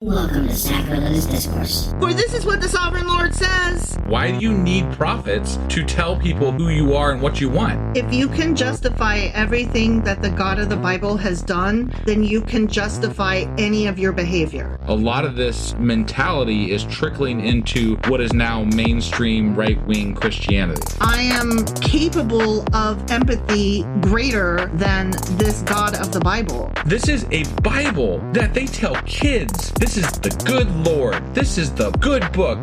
Welcome to Sacrilegious Discourse. For this is what the Sovereign Lord says. Why do you need prophets to tell people who you are and what you want? If you can justify everything that the God of the Bible has done, then you can justify any of your behavior. A lot of this mentality is trickling into what is now mainstream right-wing Christianity. I am capable of empathy greater than this God of the Bible. This is a Bible that they tell kids. This is the good Lord. This is the good book.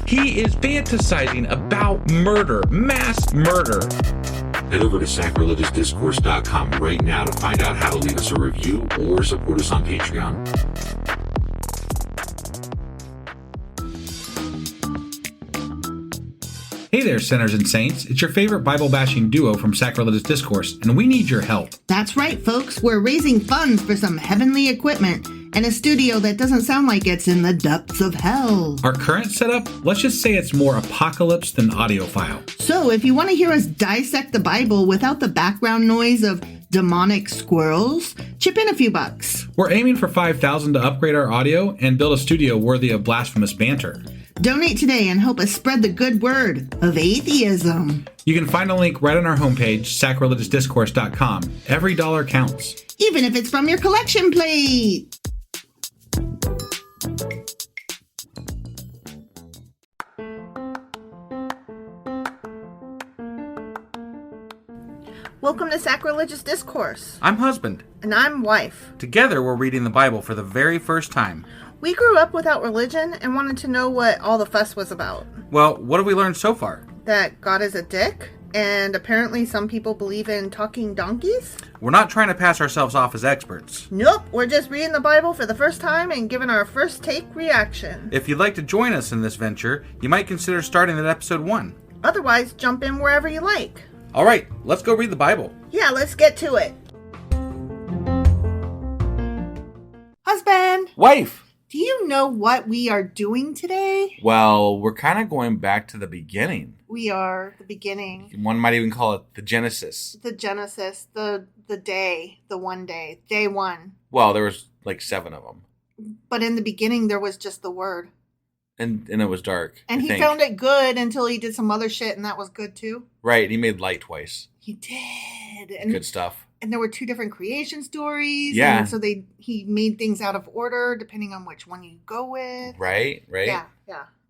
He is fantasizing about murder, mass murder. Head over to sacrilegiousdiscourse.com right now to find out how to leave us a review or support us on Patreon. Hey there, sinners and saints. It's your favorite Bible-bashing duo from Sacrilegious Discourse, and we need your help. That's right, folks. We're raising funds for some heavenly equipment and a studio that doesn't sound like it's in the depths of hell. Our current setup, let's just say it's more apocalypse than audiophile. So if you want to hear us dissect the Bible without the background noise of demonic squirrels, chip in a few bucks. We're aiming for $5,000 to upgrade our audio and build a studio worthy of blasphemous banter. Donate today and help us spread the good word of atheism. You can find a link right on our homepage, sacrilegiousdiscourse.com. Every dollar counts. Even if it's from your collection plate. Welcome to Sacrilegious Discourse. I'm husband. And I'm wife. Together, we're reading the Bible for the very first time. We grew up without religion and wanted to know what all the fuss was about. Well, what have we learned so far? That God is a dick, and apparently some people believe in talking donkeys. We're not trying to pass ourselves off as experts. Nope, we're just reading the Bible for the first time and giving our first take reaction. If you'd like to join us in this venture, you might consider starting at episode 1. Otherwise, jump in wherever you like. All right, let's go read the Bible. Yeah, let's get to it. Husband! Wife! Do you know what we are doing today? Well, we're kind of going back to the beginning. We are the beginning. One might even call it the Genesis. The Genesis, the day, the one day, day one. Well, there was like 7 of them. But in the beginning, there was just the word. And it was dark. And he found it good until he did some other shit, and that was good too. Right, he made light twice. He did. And good stuff. And there were 2 different creation stories. Yeah. And so he made things out of order depending on which one you go with. Right. Yeah.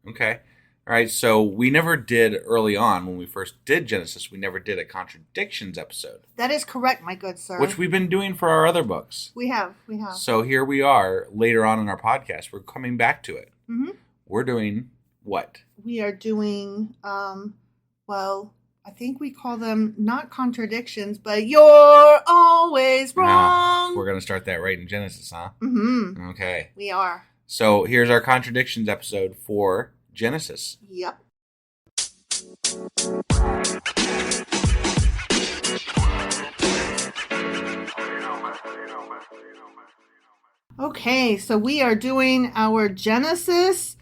Okay. All right, so we never did early on, when we first did Genesis, we never did a Contradictions episode. That is correct, my good sir. Which we've been doing for our other books. We have. So here we are, later on in our podcast. We're coming back to it. Mm-hmm. We're doing what? We are doing, I think we call them not contradictions, but you're always wrong. We're going to start that right in Genesis, huh? Mm-hmm. Okay. We are. So here's our Contradictions episode for Genesis. Yep. Okay, so we are doing our Genesis.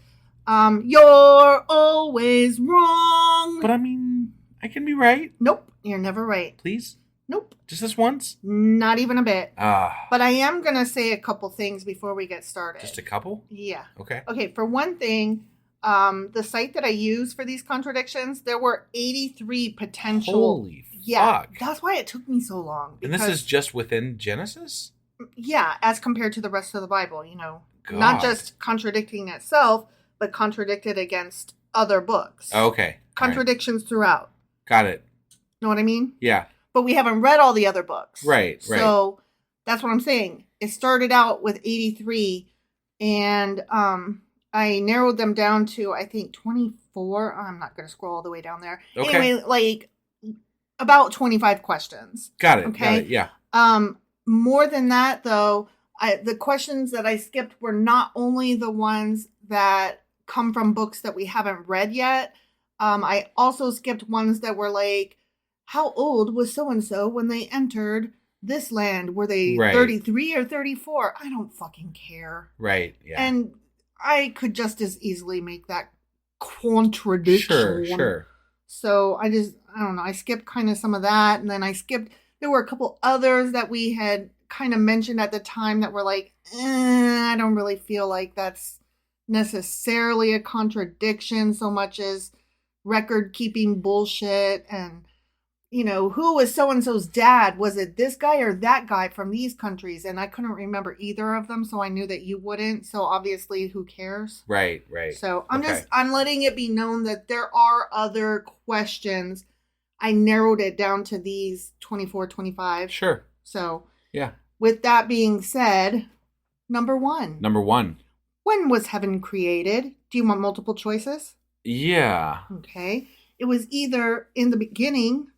You're always wrong. But I mean, I can be right. Nope, you're never right. Please? Nope. Just this once? Not even a bit. Ah. But I am going to say a couple things before we get started. Just a couple? Yeah. Okay. Okay, for one thing, the site that I use for these contradictions, there were 83 potential. Holy fuck. That's why it took me so long. And this is just within Genesis? Yeah, as compared to the rest of the Bible, God. Not just contradicting itself, but contradicted against other books. Okay. Contradictions throughout. Got it. Know what I mean? Yeah. But we haven't read all the other books. Right. So that's what I'm saying. It started out with 83, and I narrowed them down to, I think, 24. I'm not going to scroll all the way down there. Okay. Anyway, like about 25 questions. Got it. Okay. Yeah. More than that, though, the questions that I skipped were not only the ones that come from books that we haven't read yet. I also skipped ones that were like, how old was so-and-so when they entered this land? Were they 33 or 34? I don't fucking care. Right, yeah. And I could just as easily make that contradiction. Sure. So I don't know. I skipped kind of some of that. And then there were a couple others that we had kind of mentioned at the time that were like, I don't really feel like that's necessarily a contradiction so much as record keeping bullshit. And, who was so-and-so's dad? Was it this guy or that guy from these countries? And I couldn't remember either of them, so I knew that you wouldn't. So obviously, who cares? Right. So I'm letting it be known that there are other questions. I narrowed it down to these 24, 25. Sure. So yeah. With that being said, number one. When was heaven created? Do you want multiple choices? Yeah. Okay. It was either in the beginning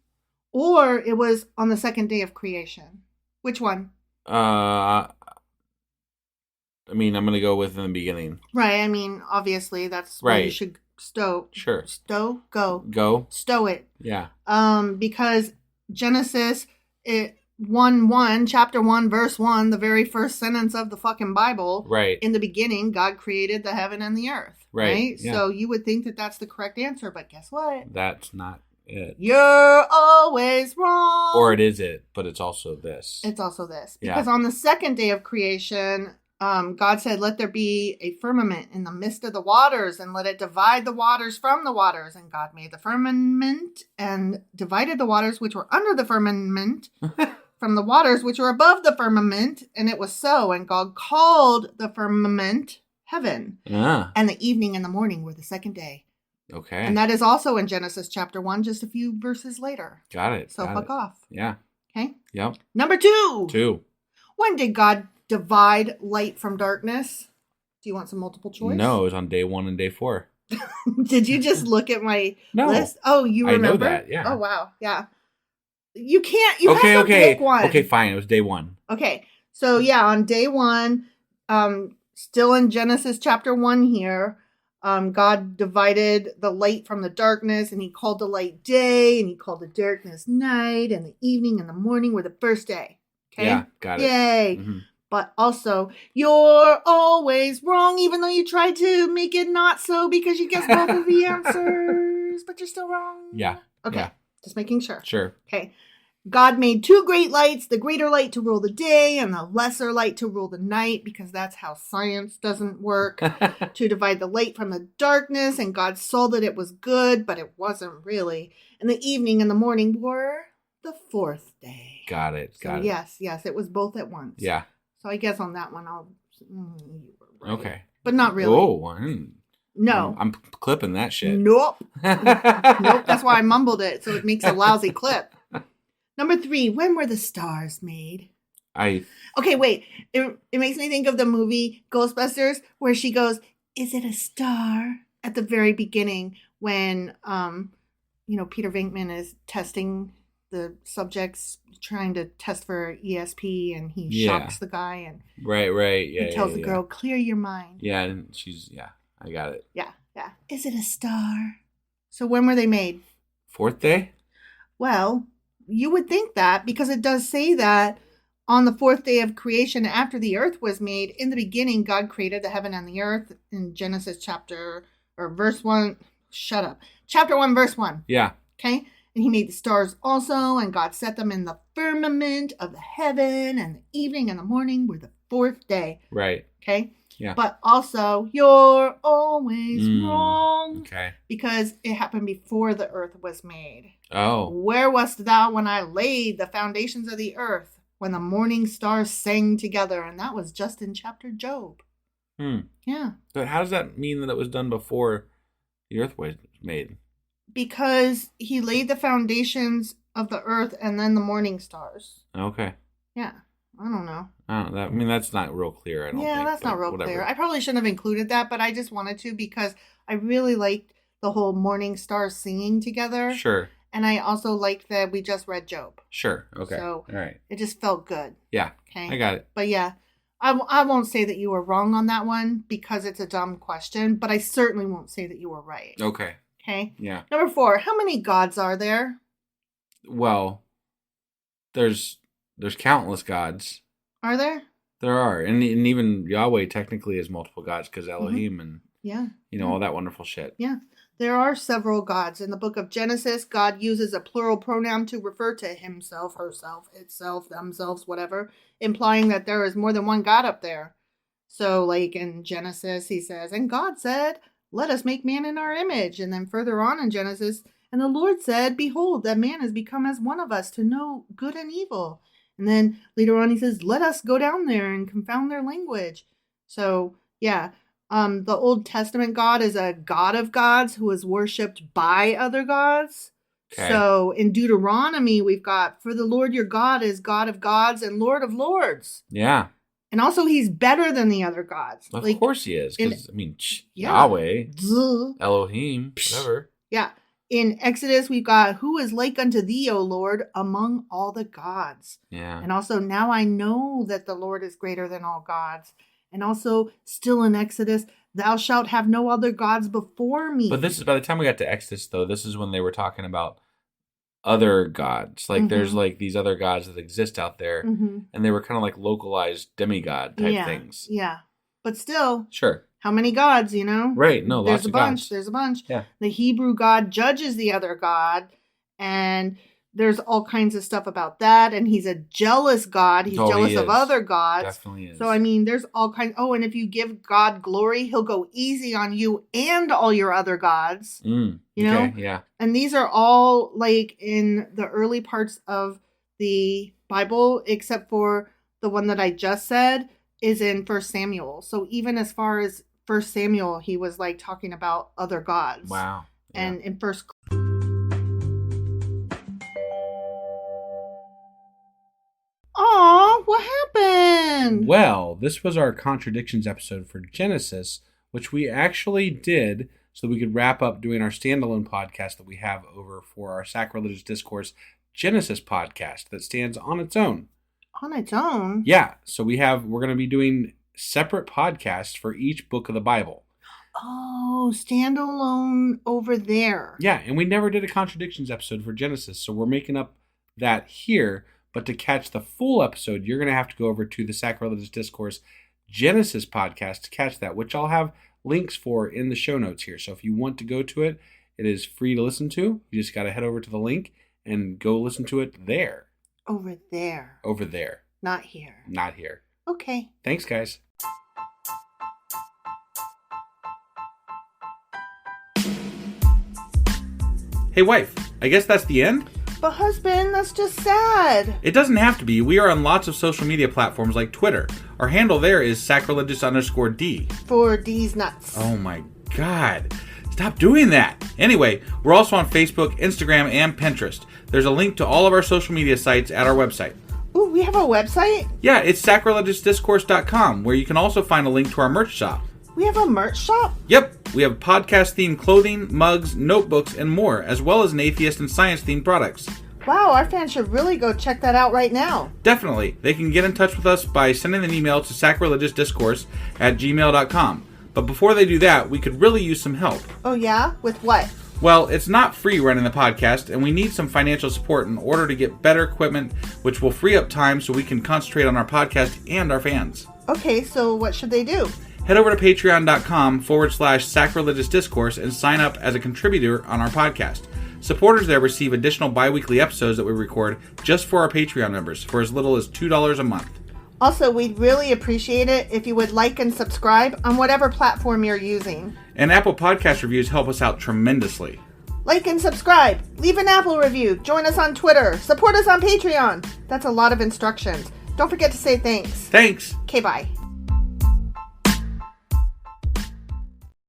or it was on the second day of creation. Which one? I'm going to go with in the beginning. Right. Obviously, that's where you should stow. Sure. Stow? Go. Stow it. Yeah. Because Genesis 1:1, chapter 1, verse 1, the very first sentence of the fucking Bible. Right. In the beginning, God created the heaven and the earth. Right? Yeah. So you would think that that's the correct answer, but guess what? That's not it. You're always wrong. Or it is it, but it's also this. It's also this. Because on the second day of creation, God said, let there be a firmament in the midst of the waters and let it divide the waters from the waters. And God made the firmament and divided the waters which were under the firmament from the waters which were above the firmament. And it was so. And God called the firmament heaven. And the evening and the morning were the second day. Okay. And that is also in Genesis chapter 1, just a few verses later. Got it. So fuck off. Yeah. Okay. Yep. Number 2. 2. When did God divide light from darkness? Do you want some multiple choice? No, it was on day 1 and day 4. Did you just look at my list? Oh, you remember? I know that, yeah. Oh, wow. Yeah. You can't, you have to pick one. Okay, fine. It was day 1. Okay. So, yeah, on day 1, still in Genesis chapter 1 here, God divided the light from the darkness, and he called the light day, and he called the darkness night, and the evening and the morning were the first day. Okay? Yeah, got it. Yay. Mm-hmm. But also, you're always wrong, even though you tried to make it not so because you guessed both of the answers, but you're still wrong. Yeah. Okay. Yeah. Just making sure. Sure. Okay. God made 2 great lights, the greater light to rule the day and the lesser light to rule the night, because that's how science doesn't work, to divide the light from the darkness. And God saw that it was good, but it wasn't really. And the evening and the morning were the 4th day. Got it. Yes, it was both at once. Yeah. So I guess on that one, you were right. Okay. But not really. Oh, no. I'm clipping that shit. Nope. Nope. That's why I mumbled it, so it makes a lousy clip. Number 3, when were the stars made? Okay, wait. It makes me think of the movie Ghostbusters, where she goes, "Is it a star?" at the very beginning when, Peter Venkman is testing the subjects, trying to test for ESP, and he shocks the guy, and right. Yeah. He tells the girl, "Clear your mind." Yeah, and I got it. Yeah. Is it a star? So when were they made? 4th day? Well, you would think that, because it does say that on the 4th day of creation, after the earth was made, in the beginning, God created the heaven and the earth in Genesis verse 1. Shut up. Chapter 1, verse 1. Yeah. Okay. And he made the stars also, and God set them in the firmament of the heaven, and the evening and the morning were the 4th day. Right. Okay. Yeah. But also, you're always wrong. Okay. Because it happened before the earth was made. Oh. Where wast thou when I laid the foundations of the earth, when the morning stars sang together? And that was just in chapter Job. Yeah. But how does that mean that it was done before the earth was made? Because he laid the foundations of the earth and then the morning stars. Okay. Yeah. I don't know. That's not real clear, I don't think. Yeah, that's not real whatever. clear. I probably shouldn't have included that, but I just wanted to because I really liked the whole morning stars singing together. Sure. And I also liked that we just read Job. Sure. Okay. So all right. It just felt good. Yeah. Okay. I got it. But yeah, I won't say that you were wrong on that one because it's a dumb question, but I certainly won't say that you were right. Okay. Okay. Yeah. Number 4, how many gods are there? Well, there's countless gods. Are there? There are. And even Yahweh technically has multiple gods because Elohim and Yeah. all that wonderful shit. Yeah. There are several gods. In the book of Genesis, God uses a plural pronoun to refer to himself, herself, itself, themselves, whatever, implying that there is more than one God up there. So, like in Genesis, he says, and God said, let us make man in our image. And then further on in Genesis, and the Lord said, behold, that man has become as one of us to know good and evil. And then later on, he says, let us go down there and confound their language. So, yeah. The Old Testament God is a God of gods who is worshipped by other gods. Okay. So in Deuteronomy, we've got, for the Lord your God is God of gods and Lord of lords. Yeah. And also he's better than the other gods. Of course he is. Because, Yahweh, Elohim, whatever. Yeah. In Exodus, we've got, who is like unto thee, O Lord, among all the gods. Yeah. And also, now I know that the Lord is greater than all gods. And also, still in Exodus, thou shalt have no other gods before me. But this is, by the time we got to Exodus, though, this is when they were talking about other gods. Like, there's, like, these other gods that exist out there. And they were kind of like localized demigod type things. Yeah. But still. Sure. How many gods, Right. No, lots of gods. There's a bunch. Yeah. The Hebrew God judges the other God. And there's all kinds of stuff about that. And he's a jealous God. He's jealous of other gods. Definitely is. So, there's all kinds. Oh, and if you give God glory, he'll go easy on you and all your other gods. You know? Yeah. And these are all like in the early parts of the Bible, except for the one that I just said is in 1 Samuel. So even as far as 1 Samuel, he was like talking about other gods. Wow. Yeah. And in 1 Aw, what happened? Well, this was our Contradictions episode for Genesis, which we actually did so that we could wrap up doing our standalone podcast that we have over for our Sacrilegious Discourse Genesis podcast that stands on its own. On its own? Yeah. So we're going to be doing separate podcasts for each book of the Bible. Oh, standalone over there. Yeah, and we never did a Contradictions episode for Genesis, so we're making up that here. But to catch the full episode, you're going to have to go over to the Sacrilegious Discourse Genesis podcast to catch that, which I'll have links for in the show notes here. So if you want to go to it, it is free to listen to. You just got to head over to the link and go listen to it there. Over there. Over there. Not here. Not here. Okay. Thanks, guys. Hey, wife, I guess that's the end? But husband, that's just sad. It doesn't have to be. We are on lots of social media platforms like Twitter. Our handle there is sacrilegious_D. For D's nuts. Oh my God. Stop doing that. Anyway, we're also on Facebook, Instagram, and Pinterest. There's a link to all of our social media sites at our website. Ooh, we have a website? Yeah, it's sacrilegiousdiscourse.com, where you can also find a link to our merch shop. We have a merch shop? Yep, we have podcast-themed clothing, mugs, notebooks, and more, as well as an atheist and science-themed products. Wow, our fans should really go check that out right now. Definitely. They can get in touch with us by sending an email to sacrilegiousdiscourse@gmail.com. But before they do that, we could really use some help. Oh yeah? With what? Well, it's not free running the podcast, and we need some financial support in order to get better equipment, which will free up time so we can concentrate on our podcast and our fans. Okay, so what should they do? Head over to patreon.com/sacrilegious discourse and sign up as a contributor on our podcast. Supporters there receive additional bi-weekly episodes that we record just for our Patreon members for as little as $2 a month. Also, we'd really appreciate it if you would like and subscribe on whatever platform you're using. And Apple Podcast reviews help us out tremendously. Like and subscribe. Leave an Apple review. Join us on Twitter. Support us on Patreon. That's a lot of instructions. Don't forget to say thanks. Thanks. Okay, bye.